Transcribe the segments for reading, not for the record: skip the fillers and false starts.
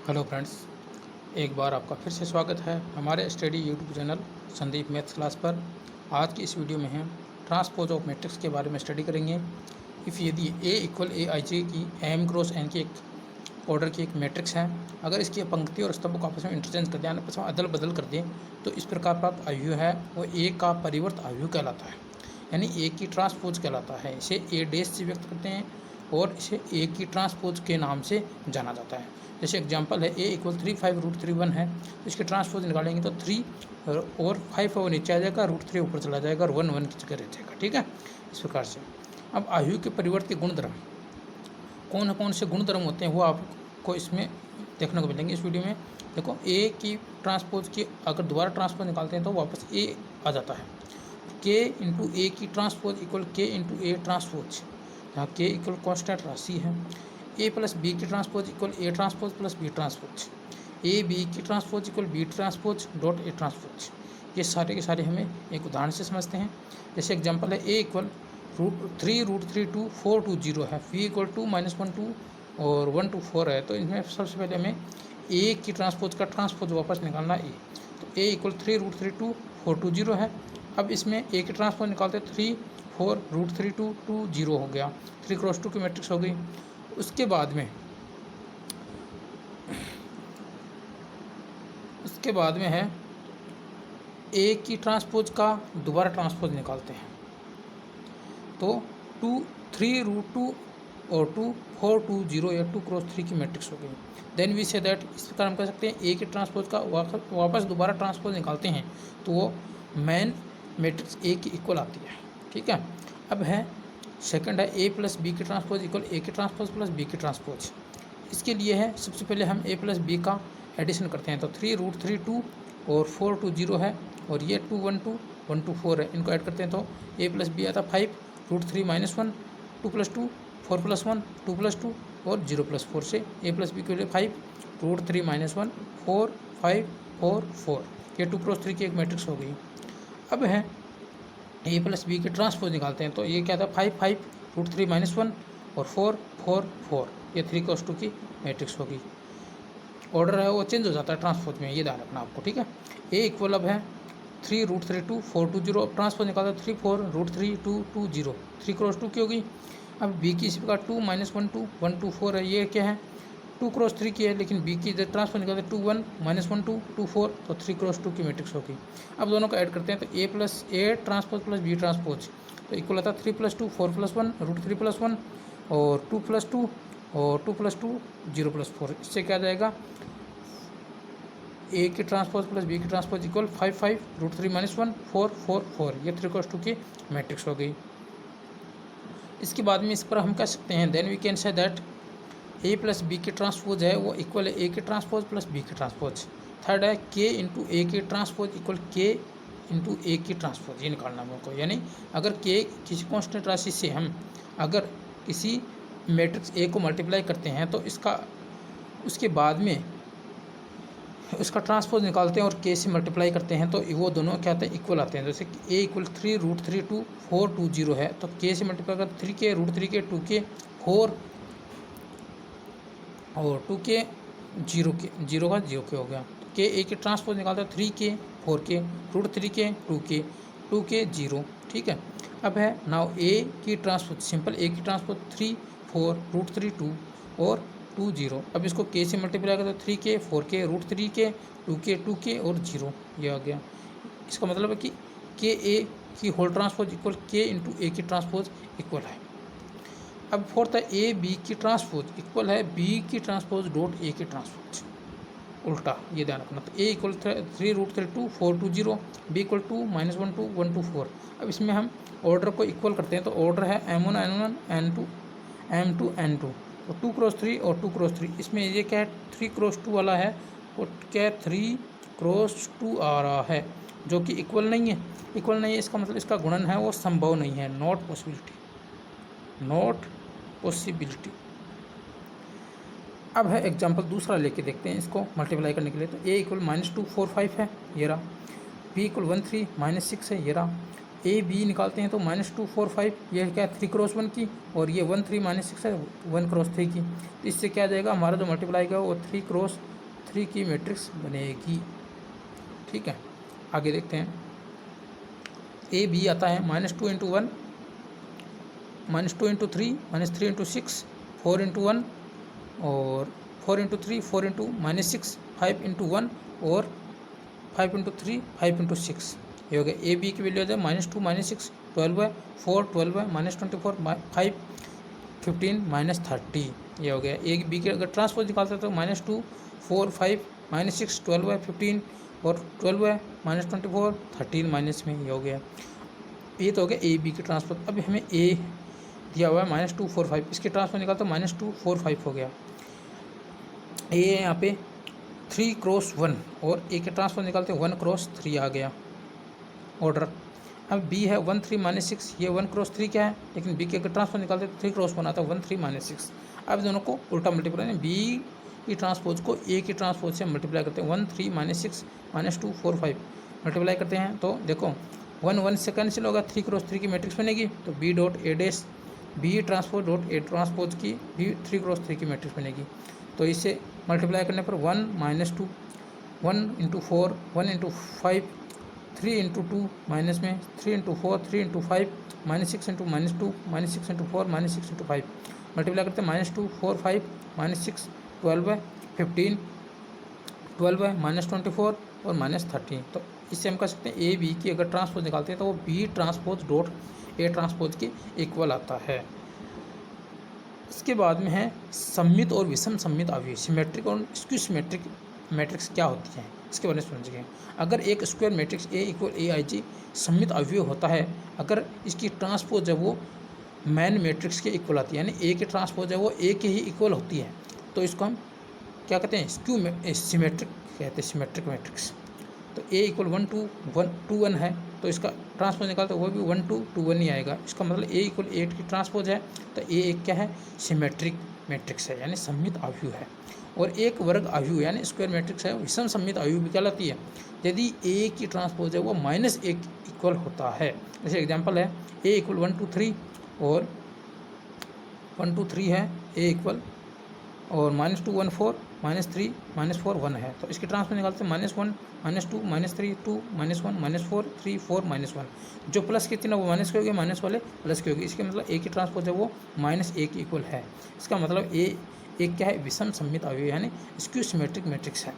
Hello friends, एक बार आपका फिर से स्वागत है हमारे study YouTube channel Sandeep maths class पर। आज की इस वीडियो में हम ट्रांसपोज ऑफ मैट्रिक्स के बारे में स्टडी करेंगे। यदि A इक्वल ए आई जे की एम क्रॉस एन की एक ऑर्डर की एक मैट्रिक्स है, अगर इसकी पंक्ति और स्तंभ को आपस में इंटरचेंज कर दें, आपस में अदल बदल कर दें, तो इस प्रकार प्राप्त आयु है वो A का परिवर्त आयु कहलाता है, यानी A की ट्रांसपोज कहलाता है। इसे A डैश से व्यक्त करते हैं और इसे A की ट्रांसपोज के नाम से जाना जाता है। जैसे एग्जांपल है A इक्वल 3/5√3 है, तो इसके ट्रांसपोज निकालेंगे तो 3 और 5 और नीचे आ जाएगा, √3 ऊपर चला जाएगा और 1 की जगह रह जाएगा। ठीक है, इस प्रकार से। अब आयु के परिवर्त के गुणधर्म कौन कौन से गुणधर्म होते हैं वो आपको इसमें देखने को मिलेंगे इस वीडियो में। देखो, A की ट्रांसपोज की अगर दोबारा ट्रांसपोज निकालते हैं तो वापस A आ जाता है। K इंटू A की transpose equal K into A transpose, जहाँ K इक्वल कॉन्स्टेंट राशि है। A प्लस बी की transpose equal A transpose plus B transpose. A B की transpose equal B transpose dot A transpose. ये सारे के सारे हमें एक उदाहरण से समझते हैं। जैसे एग्जांपल है A इक्वल √3 है, V इक्वल 2-1 2 और 1 2 4 है। तो इसमें सबसे पहले हमें A की ट्रांसपोज का ट्रांसपोज वापस निकालना है। तो A इक्वल 3√3 है। अब इसमें A की ट्रांसपोज निकालते 3 4 √3 2 2 0 हो गया, 3 क्रॉस 2 की मैट्रिक्स हो गई। उसके बाद में है A की ट्रांसपोज का दोबारा ट्रांसपोज निकालते हैं, तो 3√2 और 2 4 2 0 या 2 क्रॉस 3 की मैट्रिक्स हो गई। देन वी से दैट, इस प्रकार हम कह सकते हैं A की ट्रांसपोज का वापस दोबारा ट्रांसपोज निकालते हैं तो वो मेन मैट्रिक्स A की इक्वल आती है। ठीक है, अब है सेकंड है A प्लस बी की ट्रांसपोज इक्वल A की ट्रांसपोज प्लस B की ट्रांसपोज। इसके लिए है सबसे पहले हम A प्लस बी का एडिशन करते हैं, तो 3√3 2 और 4 2 0 है और ये 2 1 2 1 2 4 है। इनको ऐड करते हैं तो A प्लस बी आता 5√3 -1 2 + 2 4 + 1 2 + 2 और 0 + 4 से A प्लस बी के लिए 5√3 -1 4 5 4 4, ये 2 क्रॉस 3 की एक मैट्रिक्स हो गई। अब है A प्लस बी के ट्रांसपोज निकालते हैं, तो ये क्या था 5 5 √3 -1 और 4 4 4, ये 3 क्रॉस 2 की मैट्रिक्स होगी। ऑर्डर है वो चेंज हो जाता है ट्रांसपोज में, ये ध्यान रखना आपको। ठीक है, A इक्वल अब है 3√3 2 4 2 0, अब ट्रांसपोज निकालते 3 4 √3 2 2 0, 3 क्रॉस 2 की होगी। अब B की इसी प्रकार 2 -1 2 1 2 4 है, ये क्या है 2 क्रॉस 3 की है, लेकिन B की ट्रांसपोज निकालते 2 1 -1 2 2 4, तो 3 क्रॉस 2 की मैट्रिक्स होगी। अब दोनों को ऐड करते हैं तो A plus A transpose plus B transpose, तो इक्वल आता 3 + 2 4 + 1 √3 + 1 और 2 + 2 और 2 + 2 0 + 4। इससे क्या आ जाएगा A की ट्रांसपोज प्लस B की ट्रांसपोज इक्वल 5 5 √3 -1 4 4 4, ये 3 क्रॉस 2 की मैट्रिक्स हो गई। इसके बाद में इस पर हम कह सकते हैं then we can say that A plus B की ट्रांसपोज है वो इक्वल है A की ट्रांसपोज प्लस B की ट्रांसपोज। थर्ड है K इंटू A की transpose equal K into A की ट्रांसपोज, ये निकालना है हमको। यानी अगर K किसी कॉन्स्टेंट राशि से हम अगर किसी मैट्रिक्स A को मल्टीप्लाई करते हैं तो उसके बाद में उसका ट्रांसपोज निकालते हैं और K से मल्टीप्लाई करते हैं तो वो दोनों क्या आते हैं इक्वल आते हैं। जैसे A इक्वल 3√3 2 4 2 0 है, तो K से मल्टीप्लाई कर 3K √3K 2K 4 और 2K 0 का 0K हो गया। तो K A की ट्रांसपोज निकालते हैं 3K 4K √3K 2K 2K 0। ठीक है, अब है नाउ A की ट्रांसपोज, सिंपल A की ट्रांसपोज 3 4 √3 2 और 2 0। अब इसको K से मल्टीप्लाई करते 3K 4K √3K 2K 2K और 0, ये आ गया। इसका मतलब है कि K A की whole transpose equal K into A की ट्रांसपोज इक्वल है। अब फोर्थ है A B की ट्रांसपोज इक्वल है B की ट्रांसपोज डॉट A की ट्रांसपोज, उल्टा, ये ध्यान रखना। तो A इक्वल 3√3 2 4 2 0, B इक्वल 2 -1 2 1 2 4। अब इसमें हम ऑर्डर को इक्वल करते हैं, तो ऑर्डर है M1 N1 N2 M2 N2, तो 2 क्रॉस 3 और 2 क्रॉस 3। इसमें ये क्या है 3 क्रॉस 2 वाला है और क्या 3 क्रॉस 2 आ रहा है, जो कि इक्वल नहीं है। इक्वल नहीं है इसका मतलब इसका गुणन है वो संभव नहीं है, नॉट पॉसिबिलिटी। अब है एग्जांपल दूसरा लेके देखते हैं इसको मल्टीप्लाई करने के लिए। तो A इक्वल -2 4 5 है, ये रहा। B इक्वल 1 3 -6 है, ये रहा। ए बी निकालते हैं तो -2 4 5, ये क्या 3 × 1 की, और ये 1 3 -6 है 1 × 3 की। तो इससे क्या आ जाएगा, हमारा जो मल्टीप्लाई का वो 3 × 3 की मैट्रिक्स बनेगी। ठीक है, आगे देखते हैं। ए बी आता है -2 × 1, -2 × 3, -3 × 6, 4 × 1, और 4 × 3, 4 × -6, 5 × 1, और 5 × 3, 5 × 6। ये हो गया। ए बी की वैल्यू आ जाए -2 -6 12 है, 4 12 है, -24 5 15 -30। ये हो गया। ए बी के अगर ट्रांसपोज निकालते तो -2 4 5 -6 12 है, 15 और 12 है, -24 13 माइनस में। ये हो गया। ये तो हो गया ए बी के ट्रांसपोज। अब हमें ए दिया हुआ है -2 4 5, इसके ट्रांसपोज निकालते -2 4 5 हो गया। ए है यहाँ पे 3 × 1, और ए के ट्रांसपोज निकालते 1 × 3 आ गया ऑर्डर। अब बी है 1 3 -6, ये 1 × 3 क्या है, लेकिन बी के अगर ट्रांसपोज निकालते तो 3 × 1 आता है 1 3 -6। अब दोनों को उल्टा मल्टीप्लाई, बी की ट्रांसपोज को ए की ट्रांसपोज से मल्टीप्लाई करते हैं। 1 3 -6 -2 4 5 मल्टीप्लाई करते हैं तो देखो 1 1 से कैंसिल होगा, 3 × 3 की मैट्रिक्स बनेगी। तो B dot A dash B transpose dot A transpose की भी 3 × 3 की मैट्रिक्स बनेगी। तो इसे मल्टीप्लाई करने पर 1 -2 1 × 4 1 × 5 3 × 2 माइनस में 3 × 4 3 × 5 -6 × -2 -6 × 4 -6 × 5 मल्टीप्लाई करते हैं। -2 4 5 -6 12 है, 15 12 है, -24 और -13। तो इससे हम कह सकते हैं ए बी की अगर ट्रांसपोज निकालते हैं तो वो B transpose dot A transpose के इक्वल आता है। इसके बाद में है सममित और विषम सममित अवयव, सिमेट्रिक और स्क्यू सिमेट्रिक मैट्रिक्स क्या होती है, इसके बारे में समझिए। अगर एक स्क्वायर मैट्रिक्स ए इक्वल ए आई जी सममित अवयव होता है, अगर इसकी ट्रांसपोज है वो मैन मैट्रिक्स के इक्वल आती है, यानी ए की ट्रांसपोज है वो ए के ही इक्वल होती है, तो इसको हम क्या कहते हैं, स्क्यू सिमेट्रिक कहते हैं, सिमेट्रिक मैट्रिक्स। तो ए इक्वल 1 2 1 2 1 है, तो इसका ट्रांसपोज निकालते वो भी 1 2 2 1 ही आएगा। इसका मतलब ए इक्वल 8 की ट्रांसपोज है, तो ए एक क्या है, सिमेट्रिक मैट्रिक्स है, यानी सममित अवयव है। और एक वर्ग अवयव यानी स्क्वायर मैट्रिक्स है विषम सममित अवयव भी कहलाती है यदि ए की ट्रांसपोज है वो -1 इक्वल होता है। जैसे एग्जांपल है ए इक्वल 1 2 3 और 1 2 3 है ए इक्वल, और -2 1 4 -3 -4 1 है, तो इसकी ट्रांसपोज निकालते हैं -1 -2 -3 2 -1 -4 3 4 -1। जो प्लस कितनी ना वो माइनस की होगी, माइनस वाले प्लस की होगी। इसके मतलब ए की ट्रांसपोज है वो -1 इक्वल है। इसका मतलब ए एक क्या है, विषम सममित अवयव यानी स्क्यू सिमेट्रिक मैट्रिक्स है।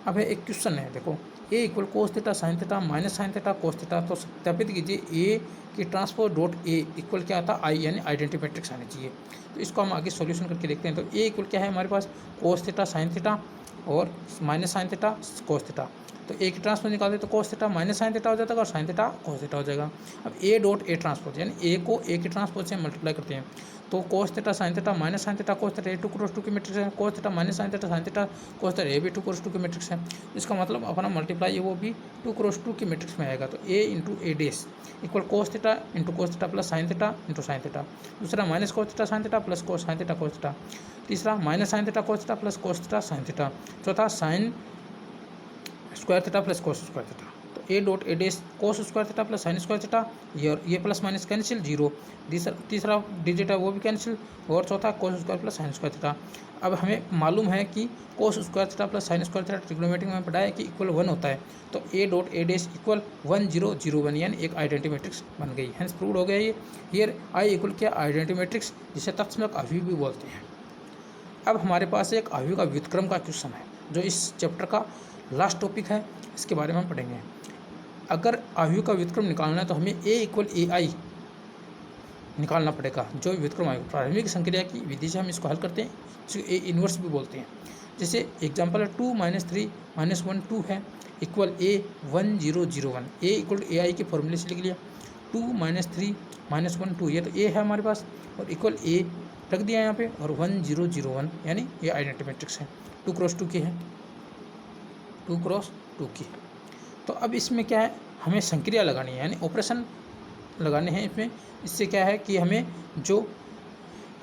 अब है एक क्वेश्चन है, देखो A equal cos theta sine theta minus sine theta cos theta, तो सत्यापित कीजिए ए की ट्रांसपोज डॉट ए इक्वल क्या आता है, आई यानी आइडेंटिटी मैट्रिक्स आनी चाहिए। तो इसको हम आगे सॉल्यूशन करके देखते हैं। तो ए इक्वल क्या है हमारे पास, कोस थीटा साइन थीटा और minus sine theta cos theta. तो ए की ट्रांसपोज निकालते तो cos theta minus sine theta हो जाता है और साइन थीटा कोस थीटा हो जाएगा। अब ए डॉट ए ट्रांसपोज यानी ए को ए की ट्रांसपोज से मल्टीप्लाई करते हैं, तो cos theta sine theta minus sine theta cos theta, A 2 × 2 की मैट्रिक्स है। Cos theta minus sine theta sine theta cos theta, A भी 2 × 2 की मैट्रिक्स है। इसका मतलब अपना मल्टीप्लाई है वो भी 2 × 2 की मैट्रिक्स में आएगा। तो A into A dash equal cos theta into cos theta plus sine theta into sine theta. दूसरा minus cos theta sine theta plus cos sine theta cos theta. तीसरा minus sine theta cos theta plus cos theta sine theta. चौथा sine square theta plus cos square theta. तो A dot A dash cos square theta plus sine square theta, ये plus minus cancel 0। तीसरा digit है वो भी cancel, और चौथा cos square plus sine square theta. अब हमें मालूम है कि कोस square theta plus sine square theta trigonometry में पढ़ा है कि इक्वल 1 होता है। तो A dot A dash equal 1 0 0 1 यानी एक आइडेंटिटी मैट्रिक्स बन गई। हेंस प्रूव्ड हो गया ये। हियर आई इक्वल क्या, आइडेंटिटी मैट्रिक्स, जिसे तत्समक अवयव भी बोलते हैं। अब हमारे पास एक अवयव का व्युत्क्रम का क्वेश्चन है जो इस चैप्टर का लास्ट टॉपिक है, इसके बारे में हम पढ़ेंगे। अगर अवयव का व्युत्क्रम निकालना है तो हमें ए इक्वल ए आई निकालना पड़ेगा, जो व्युत्क्रम अवयव प्रारंभिक संक्रिया की विधि से हम इसको हल करते हैं, इसको ए इन्वर्स भी बोलते हैं। जैसे एग्जांपल है 2 - 3 - 1 2 है इक्वल ए 1 0 0 1, ए इक्वल ए आई के फॉर्मूले से लिख लिया। 2 - 3 - 1 2, ये तो ए है हमारे पास, और इक्वल ए रख दिया यहाँ पे, और 1 0 0 1 यानी ये आइडेंटिटी मैट्रिक्स है। 2 × 2 की है, 2 × 2 की। तो अब इसमें क्या है, हमें संक्रिया लगानी है यानी ऑपरेशन लगाने हैं इसमें। इससे क्या है कि हमें जो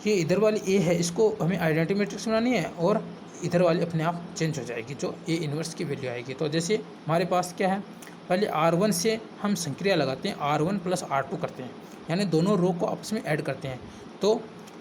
ये इधर वाली ए है इसको हमें आइडेंटिटी मैट्रिक्स बनानी है, और इधर वाली अपने आप चेंज हो जाएगी, जो ए इन्वर्स की वैल्यू आएगी। तो जैसे हमारे पास क्या है पहले R1 से हम संक्रिया लगाते हैं, R1 प्लस R2 करते हैं, यानी दोनों रो को आपस में ऐड करते हैं। तो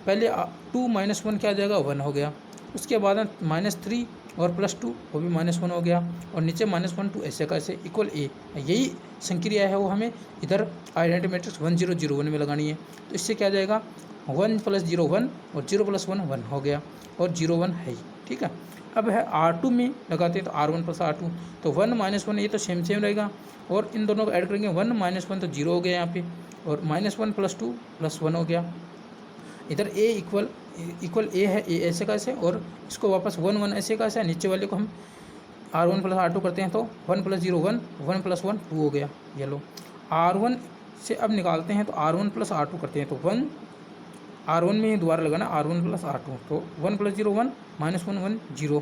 पहले 2 - 1 क्या आ जाएगा, 1 हो गया। उसके बाद -3 और +2 वो भी -1 हो गया, और नीचे -1 2 ऐसे का ऐसे इक्वल A। यही संक्रिया है वो हमें इधर आइडेंटिटी मैट्रिक्स 1 0 0 1 में लगानी है। तो इससे क्या जाएगा, 1 + 0 1 और 0 + 1 1 हो गया, और 0 1 है ही, ठीक है। अब है R2 में लगाते हैं तो R1 + R2, तो 1 - 1 ये तो सेम रहेगा, और इन दोनों को ऐड करेंगे 1 - 1 तो 0 हो गया यहाँ पे, और -1 + 2 + 1 हो गया। इधर A इक्वल A है, A ऐसे का ऐसे, और इसको वापस 1 1 ऐसे का ऐसे, नीचे वाले को हम R1 + R2 करते हैं तो 1 + 0 1 1 + 1 2 हो गया। ये लो R1 से अब निकालते हैं तो R1 + R2 करते हैं तो 1 R1 में ही दोबारा लगाना R1 + R2, तो 1 + 0 1 -1 1 0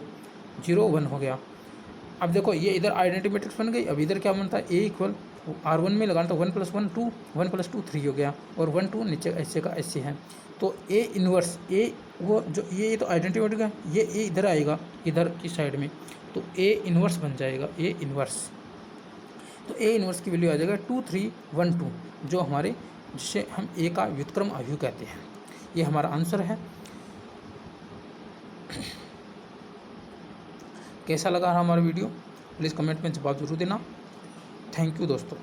0 1 हो गया। अब देखो ये इधर आइडेंटिटी मैट्रिक्स बन गई। अब इधर क्या बनता है, A इक्वल R1 में लगाना तो 1 + 1 2 1 + 2 3 हो गया, और 1 2 नीचे ऐसे का ऐसे है। तो A इन्वर्स A वो जो ये तो आइडेंटिटी मैट्रिक्स है, ये A इधर आएगा इधर की साइड में, तो A इन्वर्स बन जाएगा, A इन्वर्स। तो A इन्वर्स की वैल्यू आ जाएगा 2 3 1 2, जो हमारे जिसे हम A का व्युत्क्रम अवयव कहते हैं। ये हमारा आंसर है। कैसा लगा हमारा वीडियो, प्लीज़ कमेंट में जवाब जरूर देना। थैंक यू दोस्तों।